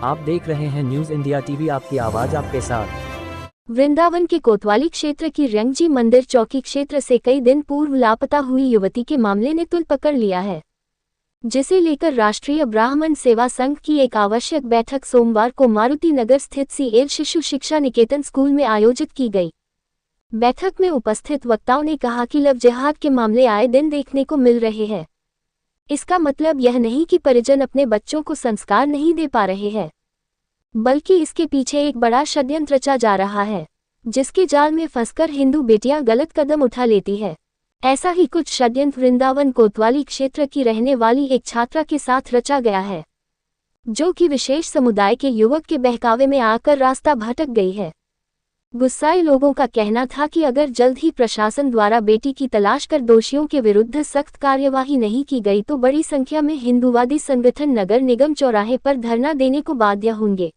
आप देख रहे हैं न्यूज इंडिया टीवी, आपकी आवाज आपके साथ। वृंदावन के कोतवाली क्षेत्र की रंगजी मंदिर चौकी क्षेत्र से कई दिन पूर्व लापता हुई युवती के मामले ने तुल पकड़ लिया है, जिसे लेकर राष्ट्रीय ब्राह्मण सेवा संघ की एक आवश्यक बैठक सोमवार को मारुति नगर स्थित सीएल शिशु शिक्षा निकेतन स्कूल में आयोजित की गई। बैठक में उपस्थित वक्ताओं ने कहा कि लव जिहाद के मामले आए दिन देखने को मिल रहे हैं। इसका मतलब यह नहीं कि परिजन अपने बच्चों को संस्कार नहीं दे पा रहे हैं, बल्कि इसके पीछे एक बड़ा षड्यंत्र रचा जा रहा है, जिसके जाल में फंसकर हिंदू बेटियां गलत कदम उठा लेती है। ऐसा ही कुछ षड्यंत्र वृंदावन कोतवाली क्षेत्र की रहने वाली एक छात्रा के साथ रचा गया है, जो कि विशेष समुदाय के युवक के बहकावे में आकर रास्ता भटक गई है। गुस्साए लोगों का कहना था कि अगर जल्द ही प्रशासन द्वारा बेटी की तलाश कर दोषियों के विरुद्ध सख्त कार्यवाही नहीं की गई तो बड़ी संख्या में हिंदूवादी संगठन नगर निगम चौराहे पर धरना देने को बाध्य होंगे।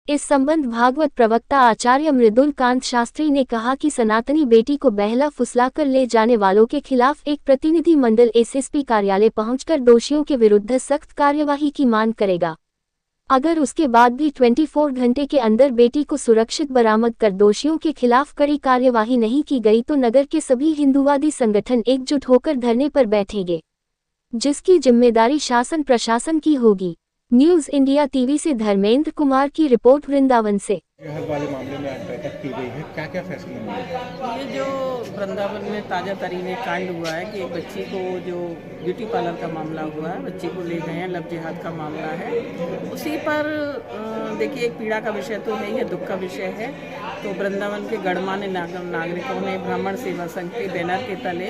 इस संबंध भागवत प्रवक्ता आचार्य मृदुल कांत शास्त्री ने कहा कि सनातनी बेटी को बहला फुसलाकर ले जाने वालों के खिलाफ एक प्रतिनिधि मंडल एसएसपी कार्यालय पहुंचकर दोषियों के विरुद्ध सख्त कार्यवाही की मांग करेगा। अगर उसके बाद भी 24 घंटे के अंदर बेटी को सुरक्षित बरामद कर दोषियों के खिलाफ कड़ी कार्यवाही नहीं की गई तो नगर के सभी हिंदूवादी संगठन एकजुट होकर धरने पर बैठेंगे, जिसकी जिम्मेदारी शासन प्रशासन की होगी। न्यूज इंडिया टीवी से धर्मेंद्र कुमार की रिपोर्ट वृंदावन से। जिहाद वाले मामले में आज बैठक की गई है, क्या क्या फैसले हुए? ये जो वृंदावन में ताज़ा तरीन एक कांड हुआ है कि एक बच्ची को जो ब्यूटी पार्लर का मामला हुआ है, बच्ची को ले गए हैं, लव जिहाद का मामला है। उसी पर देखिए एक पीड़ा का विषय तो है, ये दुख का विषय है। तो वृंदावन के गणमान्य नागरिकों ने ब्राह्मण सेवा संघ के बैनर के तले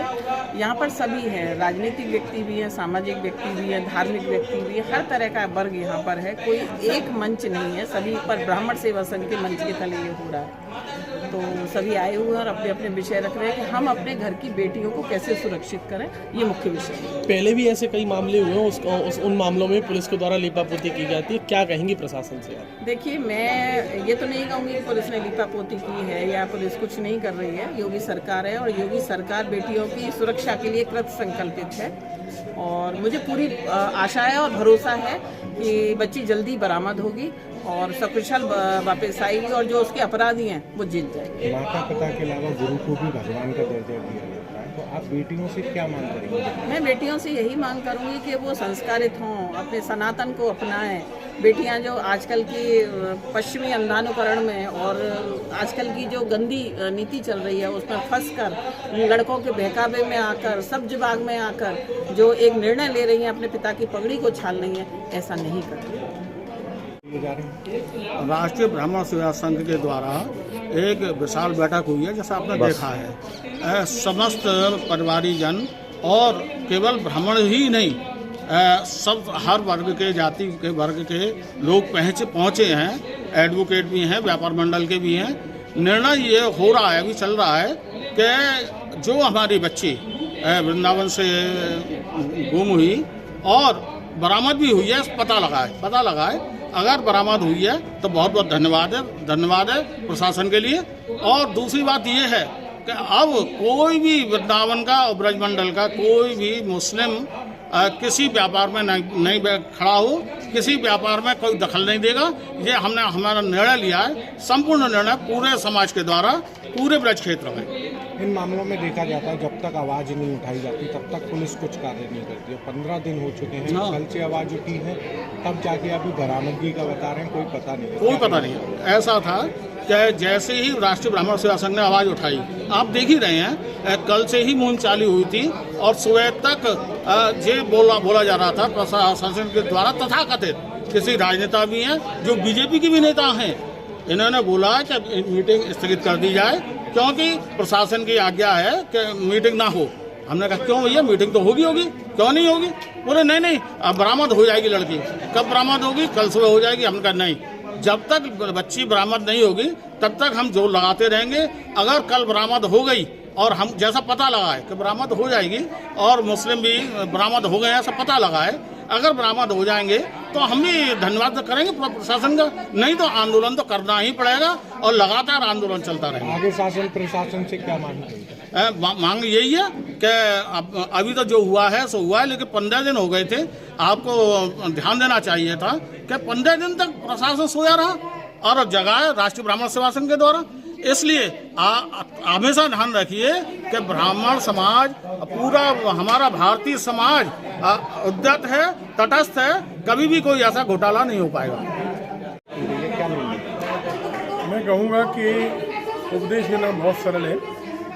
यहाँ पर सभी हैं, राजनीतिक व्यक्ति भी हैं, सामाजिक व्यक्ति भी हैं, धार्मिक व्यक्ति भी हैं, हर तरह का वर्ग यहाँ पर है। कोई एक मंच नहीं है, सभी पर ब्राह्मण सेवा संघ के मंच के तले ये हो रहा है। तो सभी आए हुए और अपने अपने विषय रख रहे हैं कि हम अपने घर की बेटियों को कैसे सुरक्षित करें, ये मुख्य विषय है। पहले भी ऐसे कई मामले हुए हैं, उन मामलों में पुलिस के द्वारा लीपापोती की जाती है, क्या कहेंगी प्रशासन से? देखिए, मैं ये तो नहीं कहूँगी कि पुलिस ने लीपापोती की है या पुलिस कुछ नहीं कर रही है। योगी सरकार है और योगी सरकार बेटियों की सुरक्षा के लिए कृत संकल्पित है और मुझे पूरी आशा है और भरोसा है कि बच्ची जल्दी बरामद होगी और सकुशल वापस आएगी और जो उसके अपराधी हैं वो जीत जाएंगे। माता पिता के अलावा गुरु को भी भगवान का दर्जा दिया जाता है, तो आप बेटियों से क्या मांग करेंगे? मैं बेटियों से यही मांग करूंगी कि वो संस्कारित हों, अपने सनातन को अपनाएं। बेटियां जो आजकल की पश्चिमी अंधानुकरण में और आजकल की जो गंदी नीति चल रही है उसमें फंसकर लड़कों के बहकावे में आकर, सब्ज बाग में आकर जो एक निर्णय ले रही हैं अपने पिता की पगड़ी को छाल रही हैं, ऐसा नहीं करती। राष्ट्रीय ब्राह्मण सेवा संघ के द्वारा एक विशाल बैठक हुई है, जैसा आपने देखा है। समस्त परिवारीजन और केवल ब्राह्मण ही नहीं, सब हर वर्ग के, जाति के वर्ग के लोग पहुँचे हैं। एडवोकेट भी हैं, व्यापार मंडल के भी हैं। निर्णय ये हो रहा है, अभी चल रहा है कि जो हमारी बच्ची वृंदावन से गुम हुई और बरामद भी हुई है, पता लगा है। अगर बरामद हुई है तो बहुत बहुत धन्यवाद है प्रशासन के लिए। और दूसरी बात ये है कि अब कोई भी वृंदावन का और ब्रजमंडल का कोई भी मुस्लिम किसी व्यापार में नहीं खड़ा हो, किसी व्यापार में कोई दखल नहीं देगा। ये हमने हमारा निर्णय लिया है, संपूर्ण निर्णय पूरे समाज के द्वारा पूरे ब्रज क्षेत्र में। इन मामलों में देखा जाता है जब तक आवाज़ नहीं उठाई जाती तब तक पुलिस कुछ कार्य नहीं करती है। 15 दिन हो चुके हैं, कल से आवाज़ उठी है, तब जाके अभी बरामदगी का बता रहे हैं, कोई पता नहीं। ऐसा था कि जैसे ही राष्ट्रीय ब्राह्मण सेवा संघ ने आवाज़ उठाई, आप देख ही रहे हैं, कल से ही मुहिम चालू हुई थी और सुबह तक ये बोला जा रहा था प्रशासन के द्वारा, तथाकथित किसी राजनेता भी हैं जो बीजेपी के भी नेता हैं, इन्होंने बोला कि मीटिंग स्थगित कर दी जाए क्योंकि प्रशासन की आज्ञा है कि मीटिंग ना हो। हमने कहा क्यों भैया, मीटिंग तो होगी, क्यों नहीं होगी? बोले नहीं, अब बरामद हो जाएगी लड़की। कब बरामद होगी? कल सुबह हो जाएगी। हमने कहा नहीं, जब तक बच्ची बरामद नहीं होगी तब तक हम जोर लगाते रहेंगे। अगर कल बरामद हो गई और हम जैसा पता लगा है कि बरामद हो जाएगी और मुस्लिम भी बरामद हो गए ऐसा पता लगा है, अगर बरामद हो जाएंगे तो हम भी धन्यवाद करेंगे प्रशासन का। नहीं तो आंदोलन तो करना ही पड़ेगा और लगातार आंदोलन चलता रहेगा। आगे शासन प्रशासन से क्या मांग करेंगे? मांग यही है कि अभी तो जो हुआ है सो हुआ है, लेकिन 15 दिन हो गए थे। आपको ध्यान देना चाहिए था कि 15 दिन तक प्रशासन सोया रहा और जगाए राष्ट्रीय ब्राह्मण सेवा संघ के द्वारा। इसलिए हमेशा ध्यान रखिए कि ब्राह्मण समाज, पूरा हमारा भारतीय समाज उद्यत है, तटस्थ है, कभी भी कोई ऐसा घोटाला नहीं हो पाएगा। मैं कहूँगा कि उपदेश देना बहुत सरल है,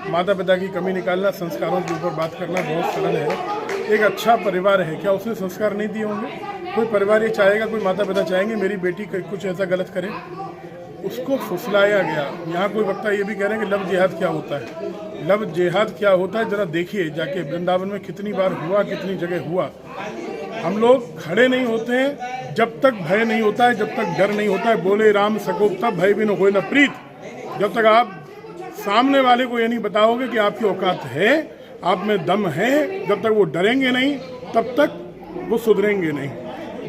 माता पिता की कमी निकालना, संस्कारों के ऊपर बात करना बहुत सरल है। एक अच्छा परिवार है, क्या उसने संस्कार नहीं दिए होंगे? कोई परिवार ये चाहेगा, कोई माता पिता चाहेंगे मेरी बेटी कुछ ऐसा गलत करे? उसको फुसलाया गया। यहाँ कोई वक्ता ये भी कह रहे हैं कि लव जिहाद क्या होता है। लव जिहाद क्या होता है जरा देखिए जाके, वृंदावन में कितनी बार हुआ, कितनी जगह हुआ। हम लोग खड़े नहीं होते हैं जब तक भय नहीं होता है, जब तक डर नहीं होता है। बोले राम सको तब भय बिन होए न प्रीत। जब तक आप सामने वाले को ये नहीं बताओगे कि आपकी औकात है, आप में दम है, जब तक वो डरेंगे नहीं तब तक वो सुधरेंगे नहीं।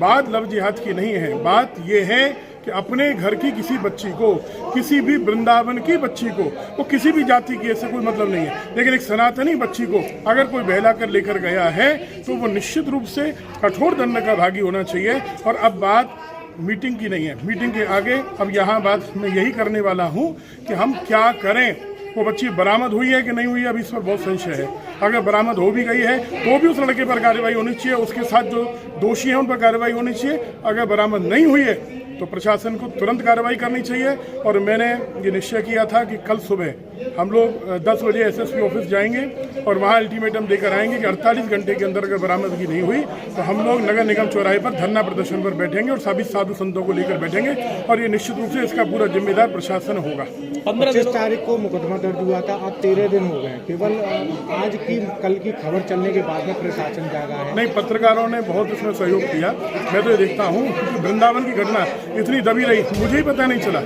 बात लव जिहाद की नहीं है, बात ये है कि अपने घर की किसी बच्ची को, किसी भी वृंदावन की बच्ची को, वो किसी भी जाति की, ऐसे कोई मतलब नहीं है, लेकिन एक सनातनी बच्ची को अगर कोई बहला कर लेकर गया है तो वो निश्चित रूप से कठोर दंड का भागी होना चाहिए। और अब बात मीटिंग की नहीं है, मीटिंग के आगे अब यहाँ बात मैं यही करने वाला हूँ कि हम क्या करें। वो बच्ची बरामद हुई है कि नहीं हुई है, अभी इस पर बहुत संशय है। अगर बरामद हो भी गई है तो भी उस लड़के पर कार्रवाई होनी चाहिए, उसके साथ जो दोषी हैं उन पर कार्रवाई होनी चाहिए। अगर बरामद नहीं हुई है तो प्रशासन को तुरंत कार्रवाई करनी चाहिए। और मैंने ये निश्चय किया था कि कल सुबह हम लोग 10 बजे एसएसपी ऑफिस जाएंगे और वहाँ अल्टीमेटम देकर आएंगे कि 48 घंटे के अंदर अगर बरामदगी नहीं हुई तो हम लोग नगर निगम चौराहे पर धरना प्रदर्शन पर बैठेंगे और सभी साधु संतों को लेकर बैठेंगे। और ये निश्चित रूप से इसका पूरा जिम्मेदार प्रशासन होगा। 25 तारीख को मुकदमा दर्ज हुआ था, अब 13 दिन हो गए। केवल आज की कल की खबर चलने के बाद में प्रशासन जागा है। नहीं, पत्रकारों ने बहुत इसमें सहयोग किया। मैं तो ये देखता हूँ कि वृंदावन की घटना इतनी दबी रही, मुझे ही पता नहीं चला।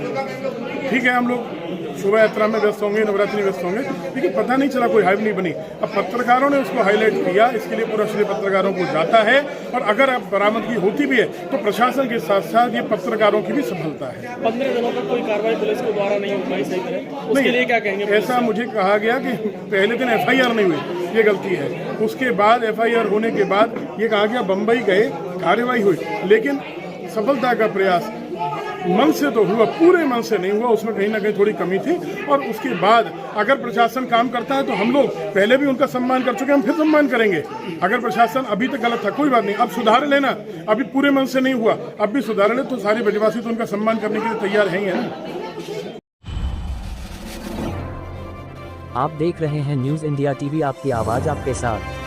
ठीक है, हम लोग शोभा यात्रा में व्यस्त होंगे, नवरात्रि में व्यस्त होंगे, लेकिन पता नहीं चला, कोई हाइप नहीं बनी। अब पत्रकारों ने उसको हाईलाइट किया, इसके लिए पूरा श्रेय पत्रकारों को जाता है। और अगर अब बरामदगी होती भी है तो प्रशासन के साथ साथ ये पत्रकारों की भी सफलता है। 15 दिनों तक कोई कार्रवाई पुलिस के द्वारा नहीं हो पाई सही तरह, उसके लिए क्या कहेंगे? ऐसा मुझे कहा गया कि पहले दिन FIR नहीं हुई, ये गलती है। उसके बाद FIR होने के बाद ये कहा गया बम्बई गए, कार्रवाई हुई, लेकिन सफलता का प्रयास मन से तो हुआ, पूरे मन से नहीं हुआ, उसमें कहीं ना कहीं थोड़ी कमी थी। और उसके बाद अगर प्रशासन काम करता है तो हम लोग पहले भी उनका सम्मान कर चुके हैं, हम फिर सम्मान करेंगे। अगर प्रशासन अभी तक गलत था कोई बात नहीं, अब सुधार लेना, अभी पूरे मन से नहीं हुआ, अब भी सुधार ले तो सारे ब्रजवासी तो उनका सम्मान करने के लिए तैयार हैं ही है ना। आप देख रहे हैं न्यूज़ इंडिया टीवी, आपकी आवाज़ आपके साथ।